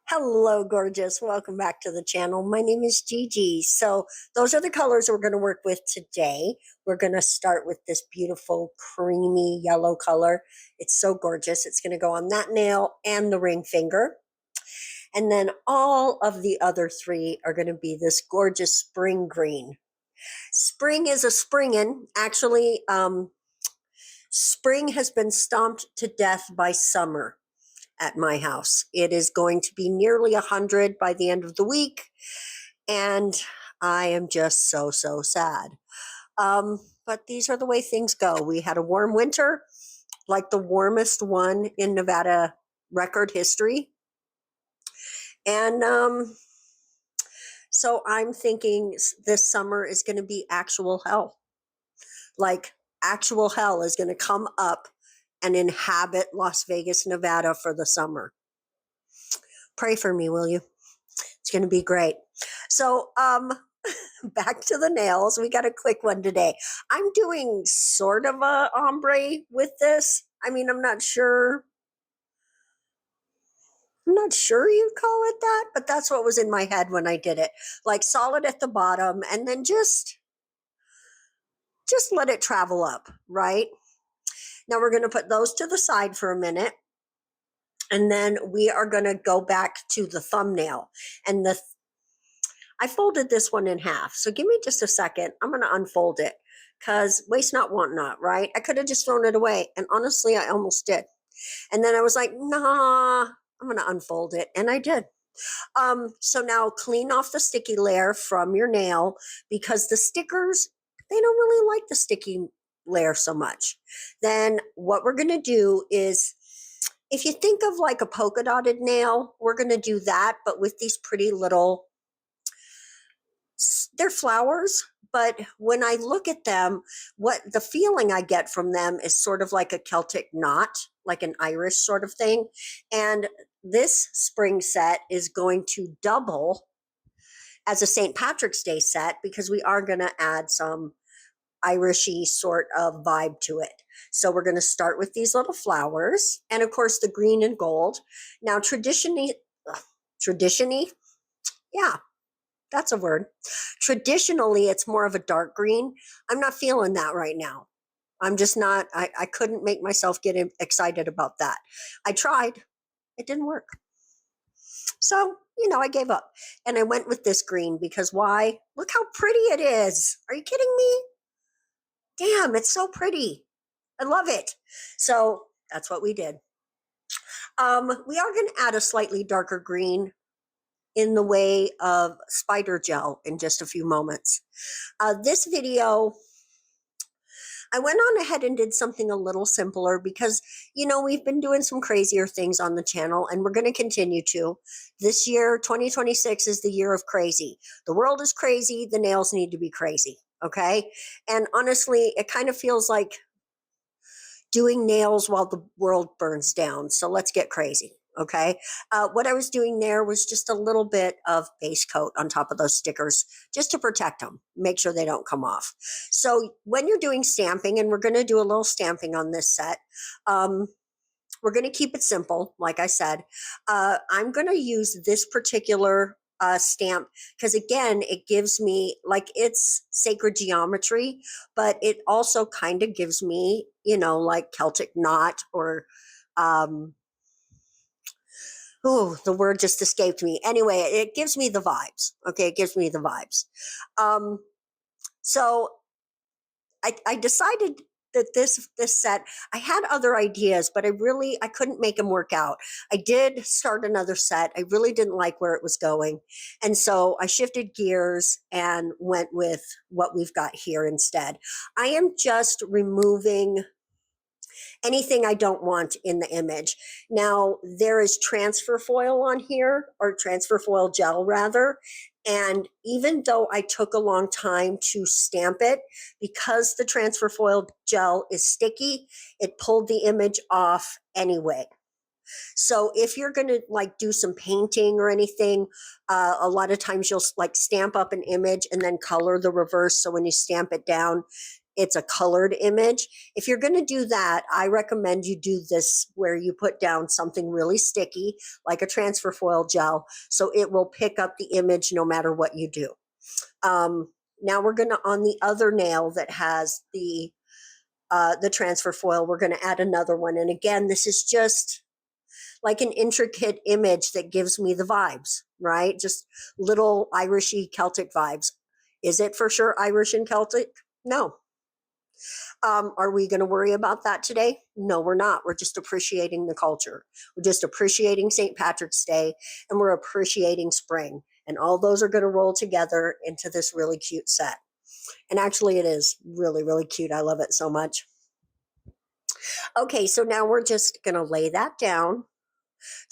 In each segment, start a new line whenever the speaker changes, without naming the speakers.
Hello, gorgeous. Welcome back to the channel. My name is Gigi. So those are the colors we're going to work with today. We're going to start with this beautiful creamy yellow color. It's so gorgeous. It's going to go on that nail and the ring finger. And then all of the other three are going to be this gorgeous spring green. Spring is a springin'. Actually, spring has been stomped to death by summer at my house. It is going to be nearly 100 by the end of the week, and I am just so sad. But these are the way things go. We had a warm winter, like the warmest one in Nevada record history. And so I'm thinking this summer is going to be actual hell. Like actual hell is going to come up and inhabit Las Vegas, Nevada for the summer. Pray for me, will you? It's going to be great. So, back to the nails. We got a quick one today. I'm doing sort of a ombre with this. I mean, I'm not sure you'd call it that, but that's what was in my head when I did it. Like solid at the bottom and then just let it travel up, right? Now we're going to put those to the side for a minute. And then we are going to go back to the thumbnail. And I folded this one in half. So give me just a second. I'm going to unfold it because waste not, want not, right? I could have just thrown it away. And honestly, I almost did. And then I was like, nah, I'm going to unfold it. And I did. So now clean off the sticky layer from your nail because the stickers, they don't really like the sticky layer so much. Then what we're going to do is, if you think of like a polka dotted nail, we're going to do that, but with these pretty little, they're flowers, but when I look at them, what the feeling I get from them is sort of like a Celtic knot, like an Irish sort of thing. And this spring set is going to double as a St. Patrick's Day set because we are going to add some Irishy sort of vibe to it. So we're going to start with these little flowers and of course the green and gold. Now traditionally, yeah, that's a word. Traditionally, it's more of a dark green. I'm not feeling that right now. I'm just not, I couldn't make myself get excited about that. I tried, it didn't work. So, I gave up and I went with this green because why? Look how pretty it is. Are you kidding me? Damn, it's so pretty. I love it. So that's what we did. We are going to add a slightly darker green in the way of spider gel in just a few moments. This video, I went on ahead and did something a little simpler because, we've been doing some crazier things on the channel and we're going to continue to. This year, 2026 is the year of crazy. The world is crazy. The nails need to be crazy. Okay. And honestly, it kind of feels like doing nails while the world burns down. So let's get crazy. Okay. What I was doing there was just a little bit of base coat on top of those stickers just to protect them, make sure they don't come off. So when you're doing stamping, and we're going to do a little stamping on this set, we're going to keep it simple. Like I said, I'm going to use this particular stamp because again, it gives me like it's sacred geometry, but it also kind of gives me, like Celtic knot or, oh, the word just escaped me. Anyway, it gives me the vibes. Okay, it gives me the vibes. So I decided that this set, I had other ideas, but I couldn't make them work out. I did start another set. I really didn't like where it was going. And so I shifted gears and went with what we've got here instead. I am just removing anything I don't want in the image. Now, there is transfer foil on here, or transfer foil gel rather. And even though I took a long time to stamp it, because the transfer foil gel is sticky, it pulled the image off anyway. So if you're going to like do some painting or anything, a lot of times you'll like stamp up an image and then color the reverse. So when you stamp it down, it's a colored image. If you're going to do that, I recommend you do this where you put down something really sticky, like a transfer foil gel, so it will pick up the image no matter what you do. Now we're going to, on the other nail that has the transfer foil, we're going to add another one. And again, this is just like an intricate image that gives me the vibes, right? Just little Irishy Celtic vibes. Is it for sure Irish and Celtic? No. Are we going to worry about that today? No, we're not. We're just appreciating the culture. We're just appreciating St. Patrick's Day, and we're appreciating spring. And all those are going to roll together into this really cute set. And actually, it is really, really cute. I love it so much. Okay, so now we're just going to lay that down,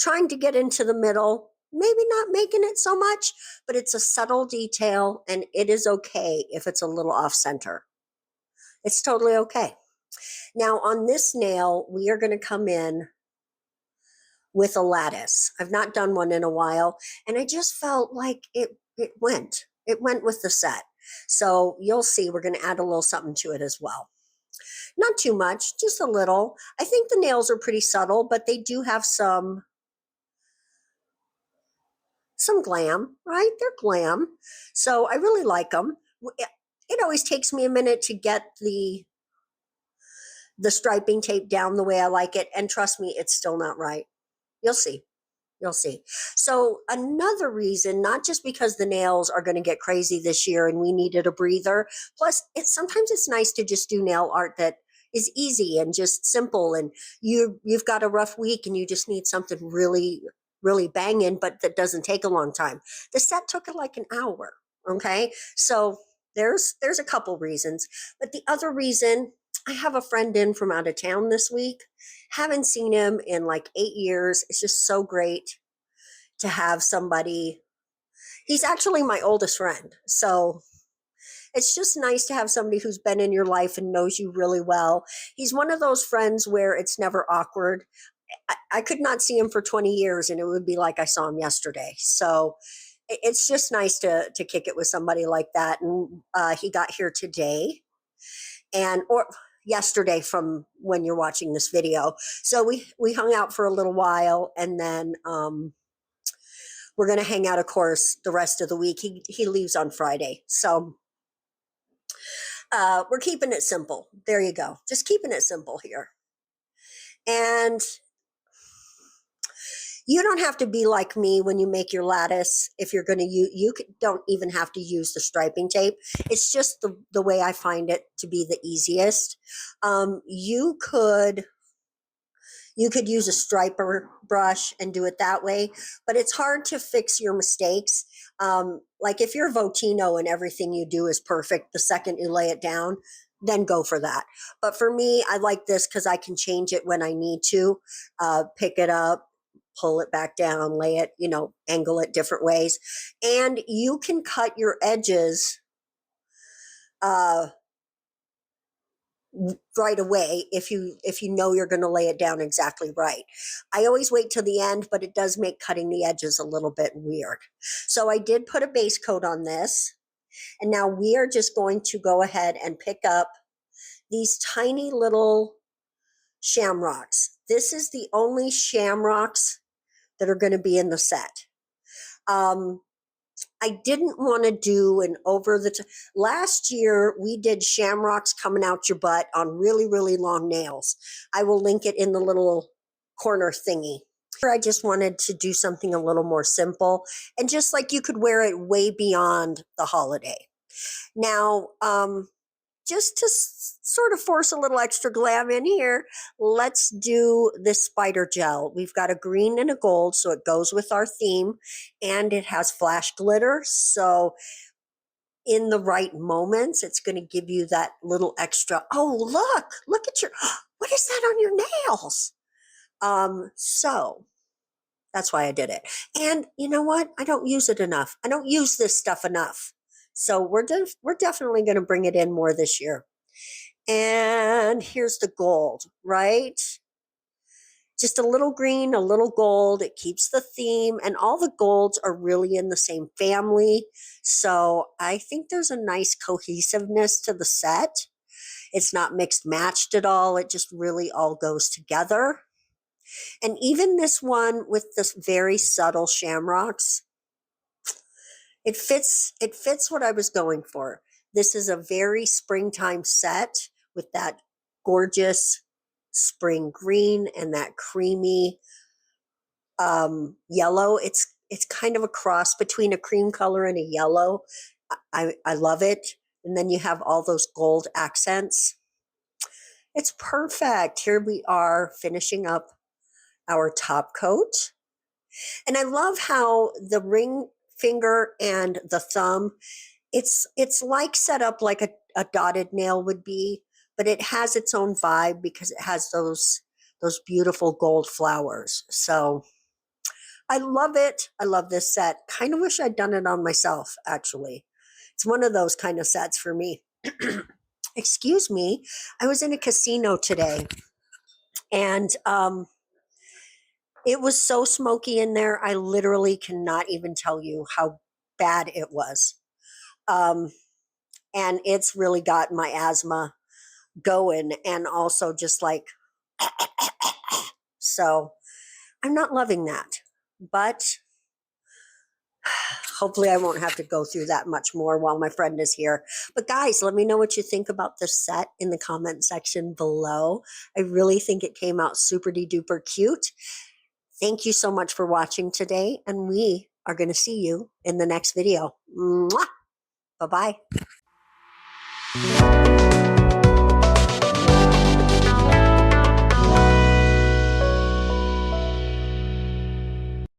trying to get into the middle, maybe not making it so much, but it's a subtle detail, and it is okay if it's a little off center. It's totally okay. Now on this nail, we are going to come in with a lattice. I've not done one in a while, and I just felt like it went with the set. So you'll see we're going to add a little something to it as well. Not too much, just a little. I think the nails are pretty subtle, but they do have some glam, right? They're glam. So I really like them. It always takes me a minute to get the striping tape down the way I like it. And trust me, it's still not right. You'll see. You'll see. So another reason, not just because the nails are going to get crazy this year and we needed a breather. Plus, sometimes it's nice to just do nail art that is easy and just simple. And you've got a rough week and you just need something really, really banging, but that doesn't take a long time. The set took like an hour. Okay, so there's a couple reasons, but the other reason, I have a friend in from out of town this week. Haven't seen him in like 8 years. It's just so great to have somebody. He's actually my oldest friend. So it's just nice to have somebody who's been in your life and knows you really well. He's one of those friends where it's never awkward. I could not see him for 20 years and it would be like I saw him yesterday. So it's just nice to kick it with somebody like that. And he got here today or yesterday from when you're watching this video. So we hung out for a little while, and then we're going to hang out, of course, the rest of the week. He leaves on Friday. So we're keeping it simple. There you go. Just keeping it simple here. And you don't have to be like me when you make your lattice. If you're going to use, don't even have to use the striping tape. It's just the way I find it to be the easiest. You could use a striper brush and do it that way, but it's hard to fix your mistakes. Like if you're Votino and everything you do is perfect, the second you lay it down, then go for that. But for me, I like this because I can change it when I need to, pick it up, pull it back down, lay it, angle it different ways. And you can cut your edges right away if you know you're going to lay it down exactly right. I always wait till the end, but it does make cutting the edges a little bit weird. So I did put a base coat on this, and now we are just going to go ahead and pick up these tiny little shamrocks. This is the only shamrocks that are going to be in the set. I didn't want to do an last year we did shamrocks coming out your butt on really, really long nails. I will link it in the little corner thingy. I just wanted to do something a little more simple and just like you could wear it way beyond the holiday. Now, just to sort of force a little extra glam in here, let's do this spider gel. We've got a green and a gold, so it goes with our theme, and it has flash glitter. So in the right moments, it's going to give you that little extra, oh, look at what is that on your nails? So that's why I did it. And you know what? I don't use it enough. I don't use this stuff enough. So we're definitely going to bring it in more this year. And here's the gold, right? Just a little green, a little gold. It keeps the theme, and all the golds are really in the same family. So I think there's a nice cohesiveness to the set. It's not mixed matched at all. It just really all goes together. And even this one with this very subtle shamrocks, it fits what I was going for. This is a very springtime set with that gorgeous spring green and that creamy yellow. It's kind of a cross between a cream color and a yellow. I love it. And then you have all those gold accents. It's perfect. Here we are finishing up our top coat. And I love how the ring finger and the thumb, it's like set up like a dotted nail would be, but it has its own vibe because it has those beautiful gold flowers. So I love it. I love this set. Kind of wish I'd done it on myself, actually. It's one of those kind of sets for me. Excuse me. I was in a casino today, and it was so smoky in there. I literally cannot even tell you how bad it was. Um, and it's really got my asthma going, and also just like, so I'm not loving that. But hopefully I won't have to go through that much more while my friend is here. But guys, let me know what you think about this set in the comment section below. I really think it came out super duper cute. Thank you so much for watching today, and we are going to see you in the next video. Mwah! Bye-bye.